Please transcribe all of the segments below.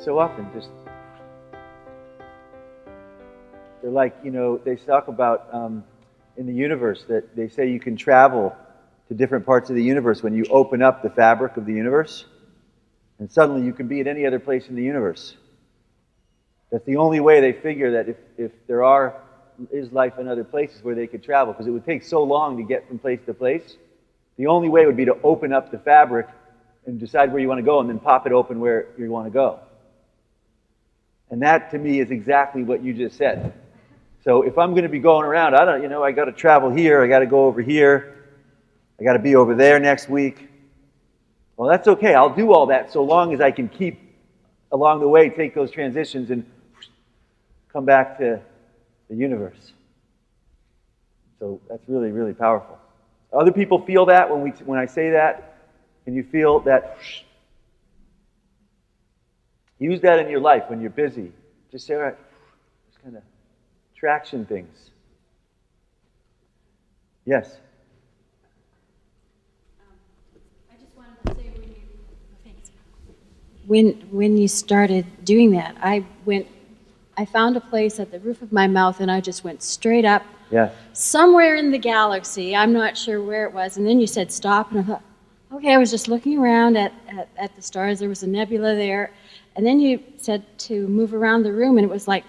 so often just, they're like, you know, they talk about in the universe that they say you can travel to different parts of the universe when you open up the fabric of the universe, and suddenly you can be at any other place in the universe. That's the only way they figure that if there is life in other places where they could travel, because it would take so long to get from place to place. The only way would be to open up the fabric and decide where you want to go and then pop it open where you want to go. And that to me is exactly what you just said. So if I'm going to be going around, I got to travel here, I got to go over here, I got to be over there next week. Well, that's okay. I'll do all that so long as I can keep along the way, take those transitions and come back to the universe. So that's really, really powerful. Other people feel that when I say that. Can you feel that? Use that in your life when you're busy. Just say, all right, just kind of traction things. Yes? I just wanted to say when you started doing that, I found a place at the roof of my mouth and I just went straight up. Yes. Somewhere in the galaxy. I'm not sure where it was. And then you said stop, and I thought, okay, I was just looking around at the stars. There was a nebula there. And then you said to move around the room, and it was like,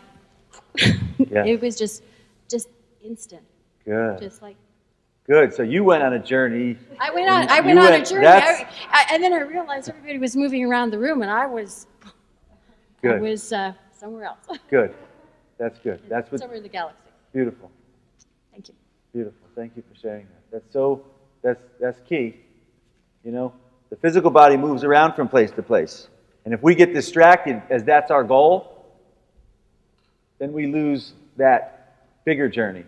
Yes. It was just instant. Good. Just like. Good. So you went on a journey. I went on a journey. And then I realized everybody was moving around the room, and I was somewhere else. Good. That's good. That's what. Somewhere in the galaxy. Beautiful. Thank you. Beautiful. Thank you for sharing that. That's key. You know, the physical body moves around from place to place. And if we get distracted as that's our goal, then we lose that bigger journey.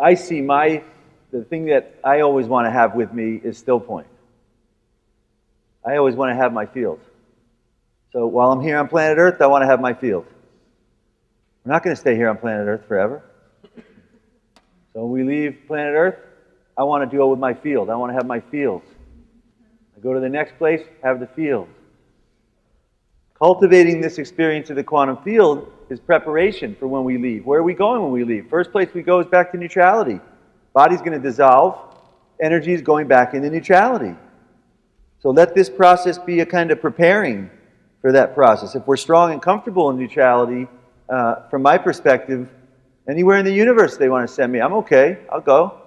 I see the thing that I always want to have with me is Stillpoint. I always want to have my field. So while I'm here on planet Earth, I want to have my field. We're not going to stay here on planet Earth forever. So when we leave planet Earth, I want to deal with my field. I want to have my field. I go to the next place, have the field. Cultivating this experience of the quantum field is preparation for when we leave. Where are we going when we leave? First place we go is back to neutrality. Body's going to dissolve. Energy is going back into neutrality. So let this process be a kind of preparing for that process. If we're strong and comfortable in neutrality, from my perspective, anywhere in the universe they want to send me, I'm okay. I'll go.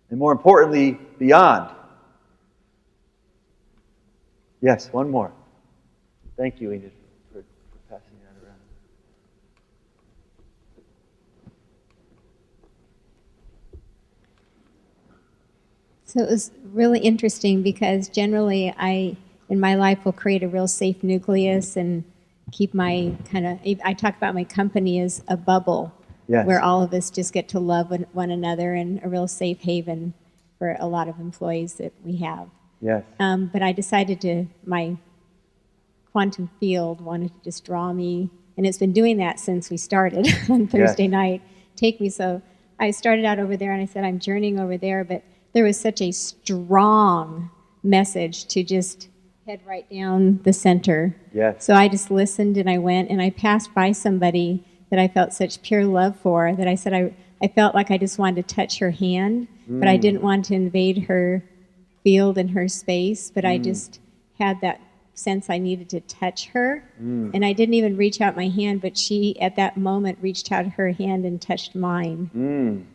And more importantly, beyond. Yes, one more. Thank you, Enid, for passing that around. So it was really interesting because generally in my life, will create a real safe nucleus and keep my I talk about my company as a bubble. Yes. Where all of us just get to love one another, and a real safe haven for a lot of employees that we have. Yes. But I decided my Quantumfield wanted to just draw me, and it's been doing that since we started on Thursday night. Take me, so I started out over there, and I said I'm journeying over there, but there was such a strong message to just head right down the center. Yes. So I just listened, and I went, and I passed by somebody that I felt such pure love for that I said I felt like I just wanted to touch her hand, but I didn't want to invade her field and her space, but I just had that sense I needed to touch her, and I didn't even reach out my hand, but she at that moment reached out her hand and touched mine.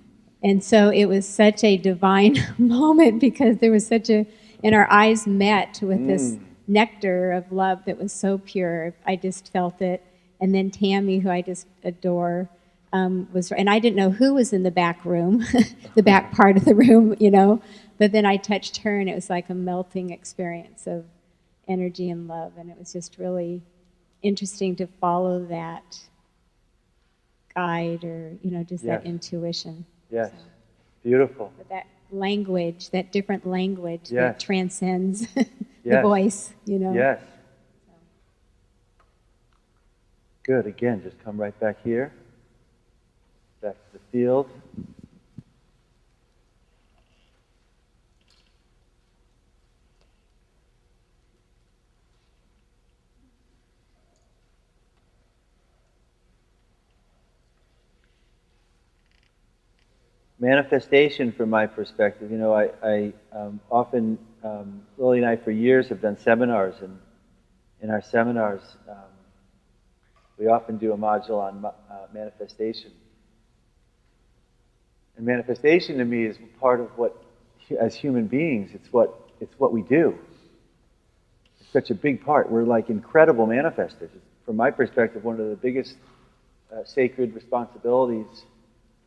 And so it was such a divine moment because there was and our eyes met with this nectar of love that was so pure. I just felt it. And then Tammy, who I just adore, and I didn't know who was in the back room, the back part of the room, but then I touched her, and it was like a melting experience of energy and love, and it was just really interesting to follow that guide or, just that intuition. Yes, so, beautiful. But that language, that different language that transcends the voice, Yes. Good. Again, just come right back here. Back to the field. Manifestation, from my perspective, I often, Lily and I for years have done seminars, and in our seminars, we often do a module on manifestation. And manifestation to me is part of what, as human beings, it's what we do. It's such a big part. We're like incredible manifestors. From my perspective, one of the biggest sacred responsibilities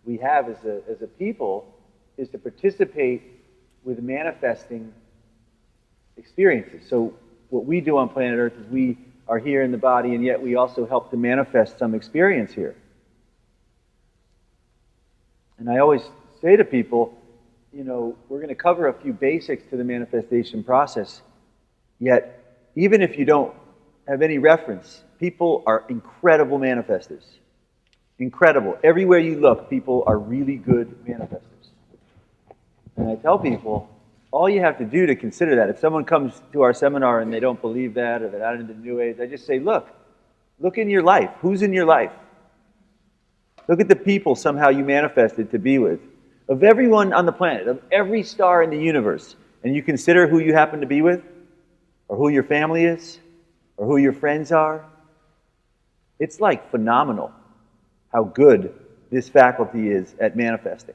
we have as a people is to participate with manifesting experiences. So what we do on planet Earth is we are here in the body, and yet we also help to manifest some experience here. And I always say to people, we're going to cover a few basics to the manifestation process, yet even if you don't have any reference, people are incredible manifestors. Incredible. Everywhere you look, people are really good manifestors. And I tell people, all you have to do to consider that, if someone comes to our seminar and they don't believe that, or they're not into New Age, I just say, look in your life. Who's in your life? Look at the people somehow you manifested to be with. Of everyone on the planet, of every star in the universe, and you consider who you happen to be with, or who your family is, or who your friends are, it's like phenomenal how good this faculty is at manifesting.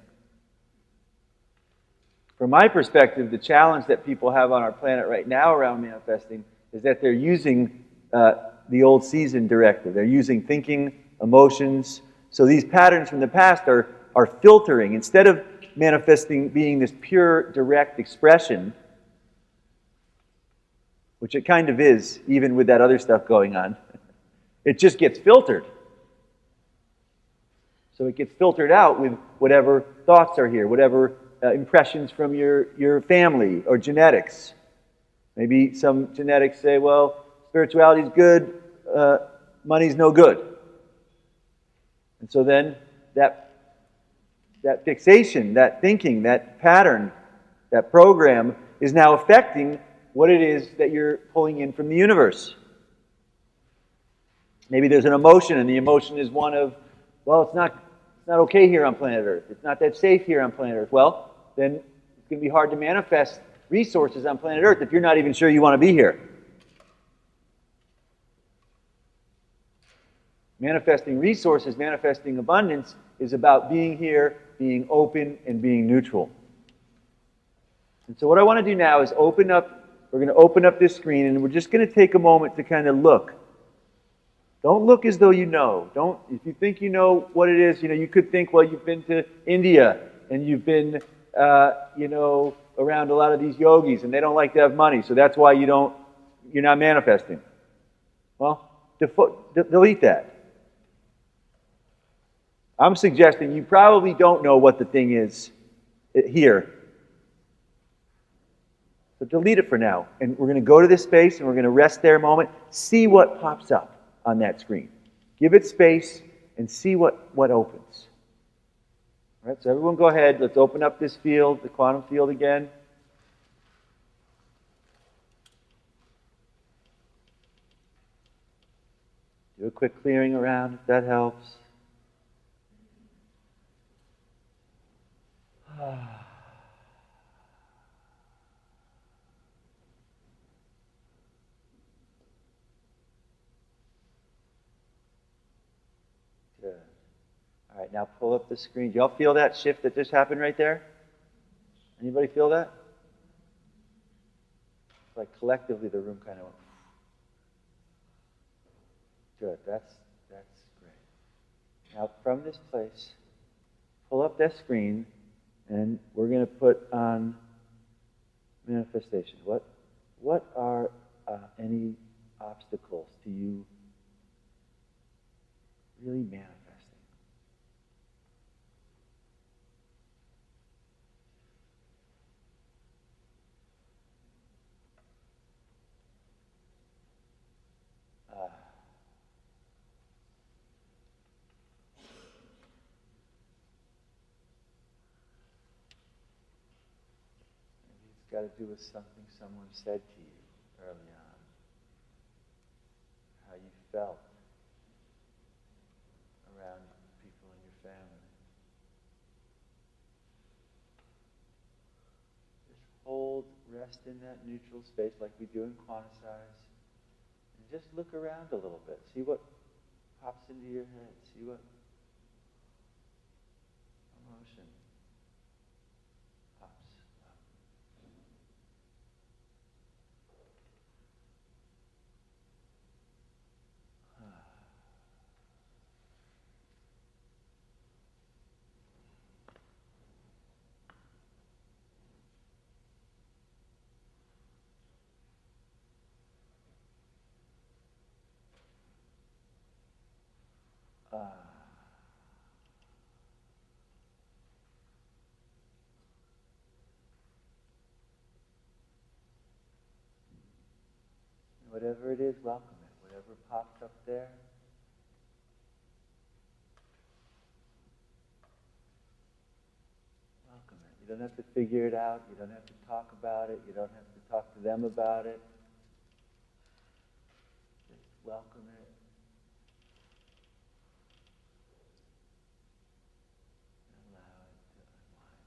From my perspective, the challenge that people have on our planet right now around manifesting is that they're using the old season directive. They're using thinking, emotions. So these patterns from the past are filtering. Instead of manifesting being this pure, direct expression, which it kind of is, even with that other stuff going on, it just gets filtered. So it gets filtered out with whatever thoughts are here, whatever impressions from your family or genetics. Maybe some genetics say, well, spirituality is good, money's no good. And so then that fixation, that thinking, that pattern, that program is now affecting what it is that you're pulling in from the universe. Maybe there's an emotion, and the emotion is one of, well, it's not okay here on planet Earth. It's not that safe here on planet Earth. Well, then it's going to be hard to manifest resources on planet Earth if you're not even sure you want to be here. Manifesting resources, manifesting abundance is about being here, being open, and being neutral. And so what I want to do now is we're going to open up this screen, and we're just going to take a moment to kind of look. Don't look as though you know. If you think you know what it is, you could think, well, you've been to India, and you've been, around a lot of these yogis, and they don't like to have money, so that's why you're not manifesting. Well, delete that. I'm suggesting you probably don't know what the thing is here. So delete it for now. And we're going to go to this space, and we're going to rest there a moment, see what pops up on that screen. Give it space and see what opens. All right, so everyone go ahead. Let's open up this field, the quantum field again. Do a quick clearing around if that helps. Good. All right, now pull up the screen. Do y'all feel that shift that just happened right there? Anybody feel that? It's like collectively the room kind of went. Good, that's great. Now from this place, pull up that screen, and we're going to put on manifestation. What are any obstacles to you really manifesting? Got to do with something someone said to you early on. How you felt around people in your family. rest in that neutral space like we do in quantize. And just look around a little bit. See what pops into your head. See what emotion pops up. Whatever it is, welcome it. Whatever pops up there, welcome it. You don't have to figure it out. You don't have to talk about it. You don't have to talk to them about it. Just welcome it. Allow it to unwind.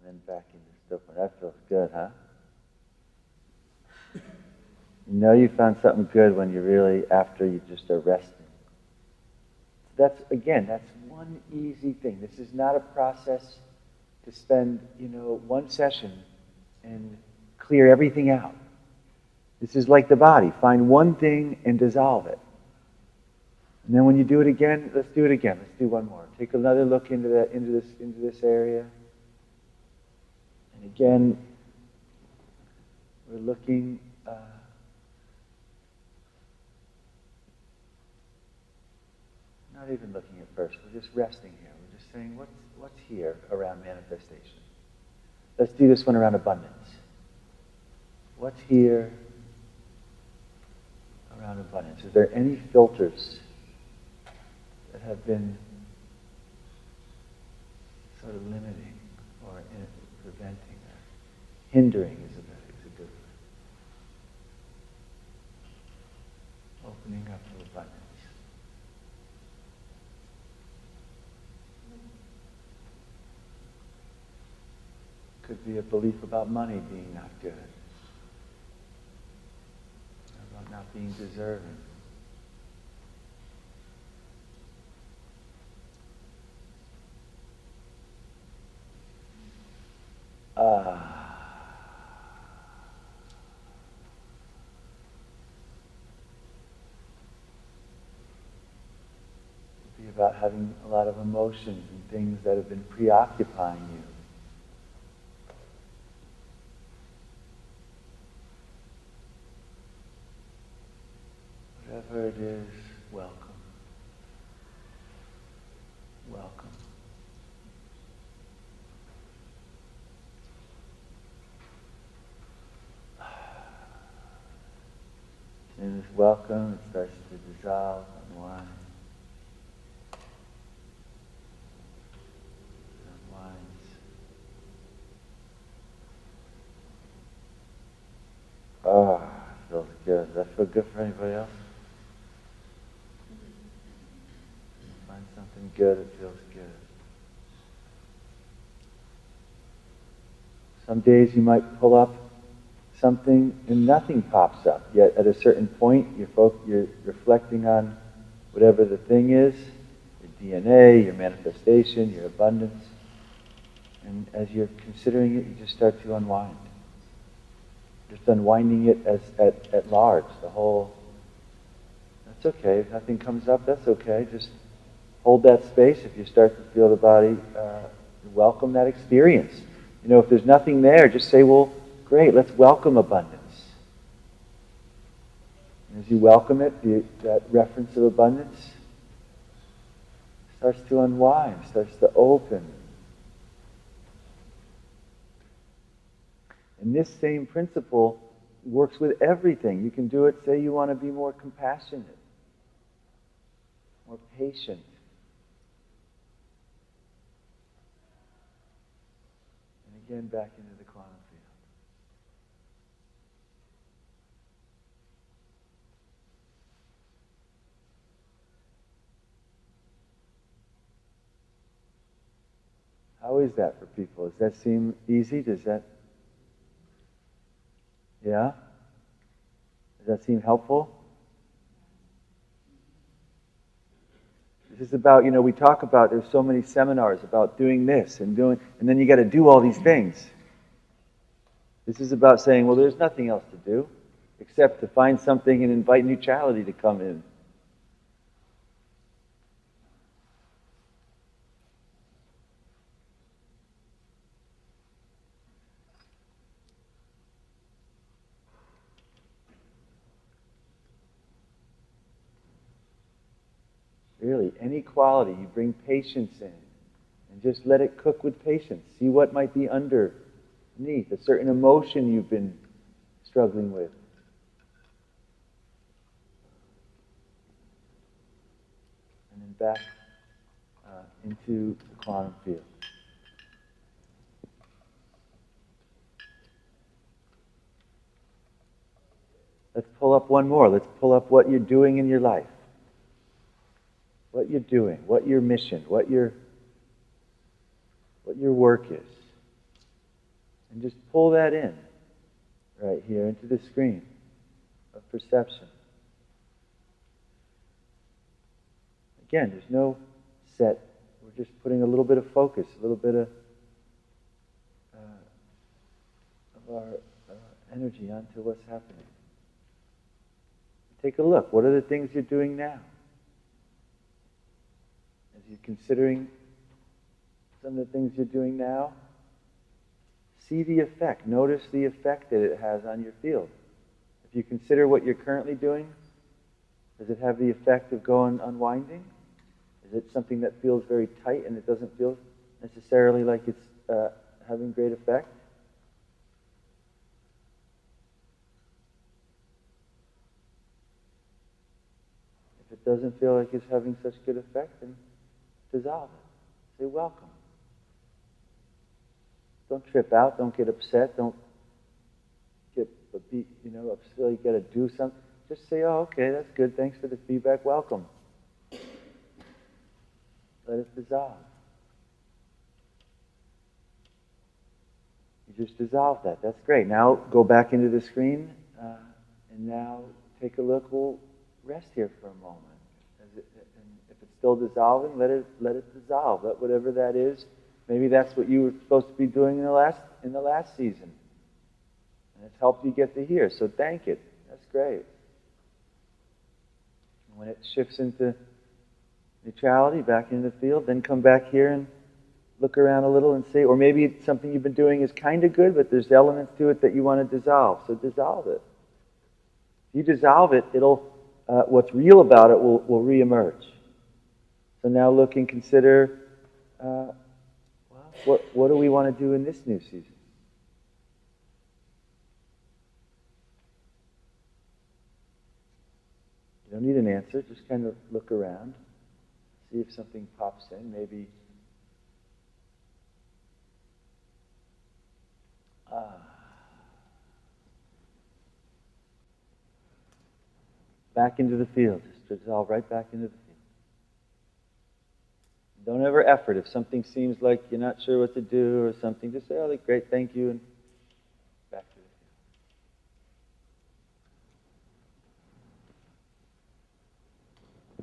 And then back into Stillpoint. That feels good, huh? You know you found something good when you really, after you just are resting. That's one easy thing. This is not a process to spend, one session and clear everything out. This is like the body. Find one thing and dissolve it. And then when you do it again, let's do it again. Let's do one more. Take another look into this area. And again, we're looking. Not even looking at first. We're just resting here. We're just saying, what's here around manifestation? Let's do this one around abundance. What's here around abundance? Is there any filters that have been sort of limiting or preventing or hindering is a good word. Opening up to abundance. Could be a belief about money being not good, about not being deserving. Could be about having a lot of emotions and things that have been preoccupying you. Whatever it is, welcome. Welcome. In this welcome, it starts to dissolve, unwind. Unwinds. Feels good. Does that feel good for anybody else? Find something good, it feels good. Some days you might pull up something and nothing pops up. Yet at a certain point, you're reflecting on whatever the thing is, your DNA, your manifestation, your abundance. And as you're considering it, you just start to unwind. Just unwinding it at large, the whole. That's okay. If nothing comes up, that's okay. Just hold that space. If you start to feel the body, welcome that experience. If there's nothing there, just say, well, great, let's welcome abundance. And as you welcome it, that reference of abundance starts to unwind, starts to open. And this same principle works with everything. You can do it, say you want to be more compassionate, more patient. And again, back into the quantum field. How is that for people? Does that seem easy? Does that, yeah? Does that seem helpful? This is about, we talk about, there's so many seminars about doing this and then you got to do all these things. This is about saying, well, there's nothing else to do except to find something and invite neutrality to come in. Really, any quality, you bring patience in and just let it cook with patience. See what might be underneath, a certain emotion you've been struggling with. And then back into the quantum field. Let's pull up one more. Let's pull up what you're doing in your life. What you're doing, what your mission, what your work is. And just pull that in right here into the screen of perception. Again, there's no set. We're just putting a little bit of focus, a little bit of our energy onto what's happening. Take a look. What are the things you're doing now? As you're considering some of the things you're doing now, see the effect. Notice the effect that it has on your field. If you consider what you're currently doing, does it have the effect of going unwinding? Is it something that feels very tight and it doesn't feel necessarily like it's having great effect? If it doesn't feel like it's having such good effect, then dissolve it. Say welcome. Don't trip out. Don't get upset. Don't get upset. You got to do something. Just say, "Oh, okay, that's good. Thanks for the feedback. Welcome." Let it dissolve. You just dissolve that. That's great. Now go back into the screen, and now take a look. We'll rest here for a moment. And if it's still dissolving, let it dissolve. Let whatever that is. Maybe that's what you were supposed to be doing in the last season, and it's helped you get to here. So thank it. That's great. When it shifts into neutrality, back into the field, then come back here and look around a little and say, or maybe something you've been doing is kind of good, but there's elements to it that you want to dissolve. So dissolve it. If you dissolve it, what's real about it will reemerge. So now look and consider, what do we want to do in this new season? You don't need an answer. Just kind of look around. See if something pops in. Maybe back into the field. Just dissolve right back into the field. Don't ever effort. If something seems like you're not sure what to do or something, just say, "Oh, great, thank you," and back to the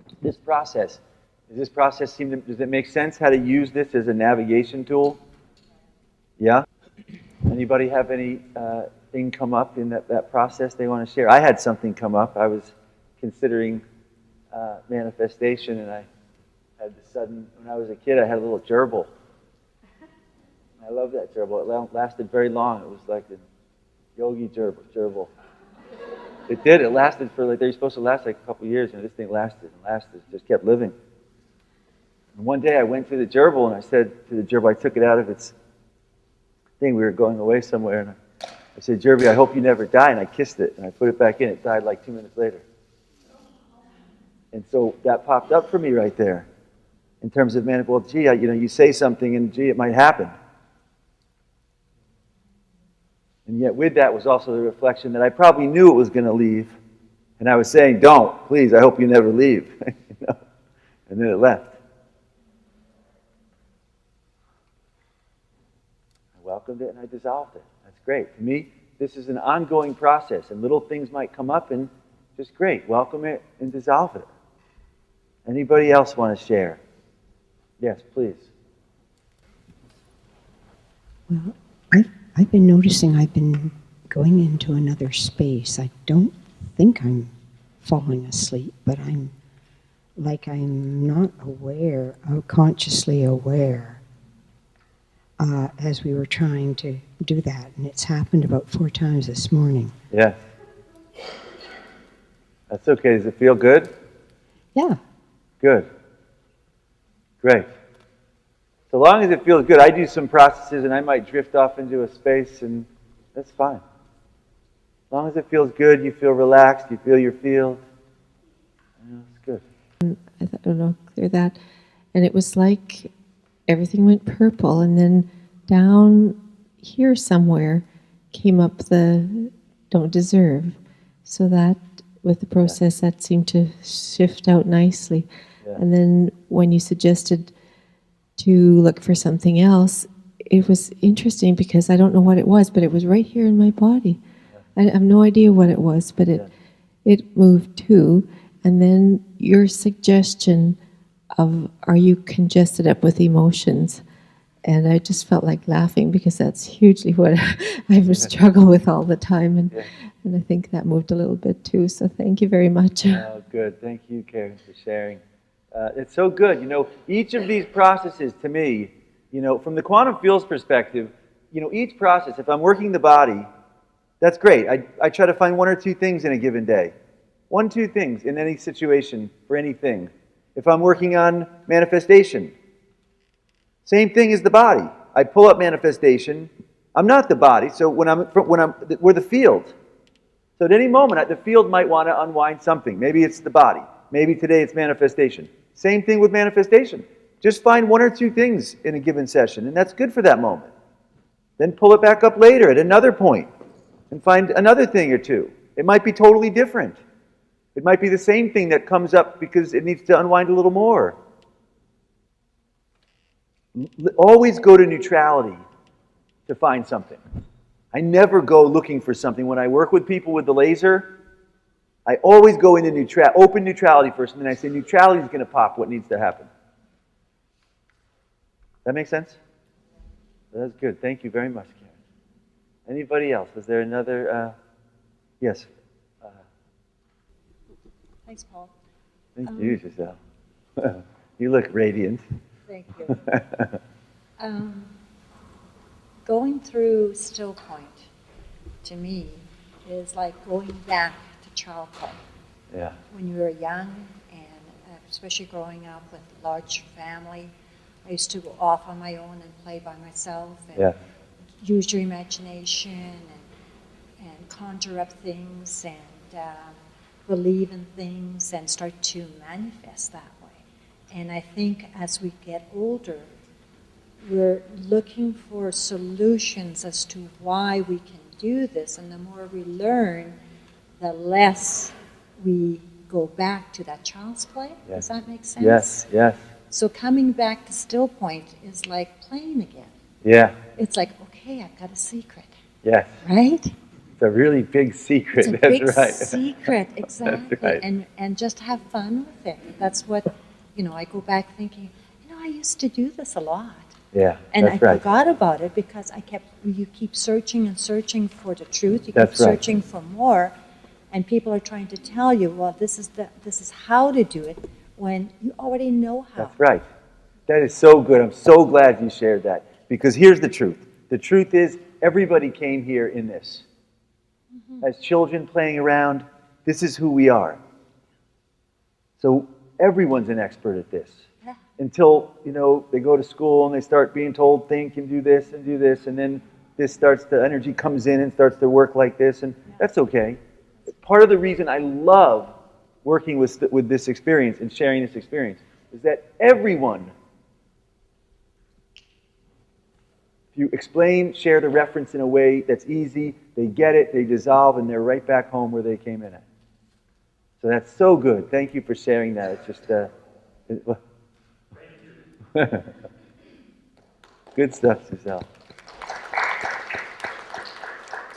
field. This process, does it make sense how to use this as a navigation tool? Yeah? Anybody have any thing come up in that process they want to share? I had something come up. I was considering manifestation, and I had when I was a kid, I had a little gerbil. I love that gerbil. It lasted very long. It was like a yogi gerbil. It did. It lasted for they're supposed to last like a couple years, and this thing lasted and lasted. Just kept living. And one day I went to the gerbil, and I said to the gerbil, I took it out of its thing. We were going away somewhere, and I said, Jerby, I hope you never die. And I kissed it, and I put it back in. It died like 2 minutes later. And so that popped up for me right there. In terms of, man, well, gee, you say something, and gee, it might happen. And yet with that was also the reflection that I probably knew it was going to leave. And I was saying, don't, please, I hope you never leave. And then it left. I welcomed it and I dissolved it. That's great. To me, this is an ongoing process, and little things might come up, and just great. Welcome it and dissolve it. Anybody else want to share? Yes, please. Well, I've been noticing I've been going into another space. I don't think I'm falling asleep, but I'm not aware, consciously aware, as we were trying to do that. And it's happened about 4 times this morning. Yes. That's okay. Does it feel good? Yeah. Good. Great. So long as it feels good, I do some processes and I might drift off into a space, and that's fine. As long as it feels good, you feel relaxed, you feel your field, it's good. I don't know, clear that. And it was like everything went purple, and then down here somewhere came up the don't deserve. So that, with the process, that seemed to shift out nicely. Yeah. And then when you suggested to look for something else, it was interesting because I don't know what it was, but it was right here in my body. I have no idea what it was, but it moved too. And then your suggestion of, are you congested up with emotions? And I just felt like laughing because that's hugely what I struggle with all the time. And I think that moved a little bit too. So thank you very much. Oh, good. Thank you, Karen, for sharing. It's so good. Each of these processes, to me, from the quantum field's perspective, each process, if I'm working the body, that's great. I try to find 1 or 2 things in a given day. 1, 2 things in any situation for anything. If I'm working on manifestation, same thing as the body. I pull up manifestation. I'm not the body, so we're the field. So at any moment, the field might want to unwind something. Maybe it's the body. Maybe today it's manifestation. Same thing with manifestation. Just find 1 or 2 things in a given session, and that's good for that moment. Then pull it back up later at another point and find another thing or 2. It might be totally different. It might be the same thing that comes up because it needs to unwind a little more. Always go to neutrality to find something. I never go looking for something. When I work with people with the laser, I always go into open neutrality first, and then I say neutrality is going to pop what needs to happen. That make sense? That's good. Thank you very much, Karen. Anybody else? Was there another? Yes. Thanks, Paul. Thank you, Giselle. You look radiant. Thank you. Going through Stillpoint, to me, is like going back to childhood. Yeah. When you were young, and especially growing up with a large family, I used to go off on my own and play by myself and use your imagination and conjure up things and believe in things and start to manifest that way. And I think as we get older, we're looking for solutions as to why we can do this. And the more we learn, the less we go back to that child's play. Yes. Does that make sense? Yes, yes. So coming back to Stillpoint is like playing again. Yeah. It's like, okay, I've got a secret. Yes. Right? It's a really big secret. It's a That's big right. secret, exactly. That's right. And just have fun with it. That's what, I go back thinking, I used to do this a lot. Yeah, And that's I right. forgot about it because you keep searching and searching for the truth. You keep That's right. searching for more. And people are trying to tell you, well, this is how to do it, when you already know how. That's right. That is so good. I'm so glad you shared that. Because here's the truth. The truth is, everybody came here in this. As children playing around, this is who we are. So everyone's an expert at this. Until, they go to school and they start being told, think and do this, and then this starts to, energy comes in and starts to work like this, and that's okay. Part of the reason I love working with this experience and sharing this experience is that everyone, if you explain, share the reference in a way that's easy, they get it, they dissolve, and they're right back home where they came in at. So that's so good. Thank you for sharing that. It's just good stuff, Giselle.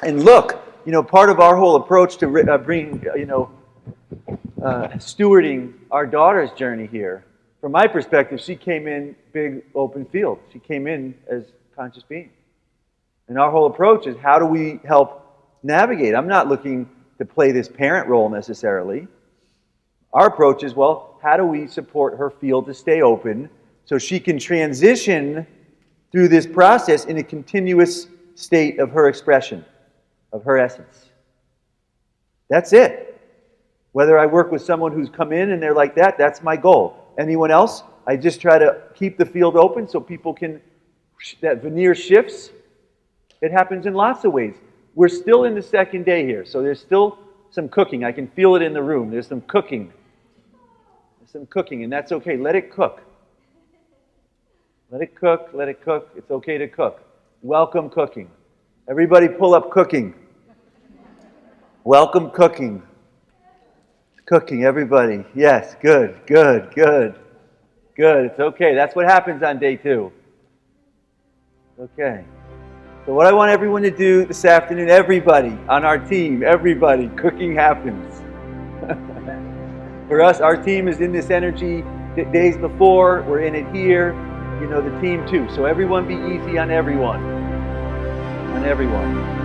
And look, part of our whole approach to bring, stewarding our daughter's journey here, from my perspective, she came in big open field. She came in as conscious being. And our whole approach is, how do we help navigate? I'm not looking to play this parent role necessarily. Our approach is, well, how do we support her field to stay open so she can transition through this process in a continuous state of her expression, of her essence. That's it. Whether I work with someone who's come in and they're like that, that's my goal. Anyone else, I just try to keep the field open so people can, that veneer shifts. It happens in lots of ways. We're still in the second day here, so there's still some cooking. I can feel it in the room. There's some cooking. There's some cooking, and that's okay. Let it cook. Let it cook, let it cook. It's okay to cook. Welcome cooking. Everybody pull up cooking. Welcome cooking. Cooking, everybody. Yes, good, good, good. Good, it's okay. That's what happens on day 2. Okay. So what I want everyone to do this afternoon, everybody on our team, everybody, cooking happens. For us, our team is in this energy days before. We're in it here. The team too. So everyone be easy on everyone. On everyone.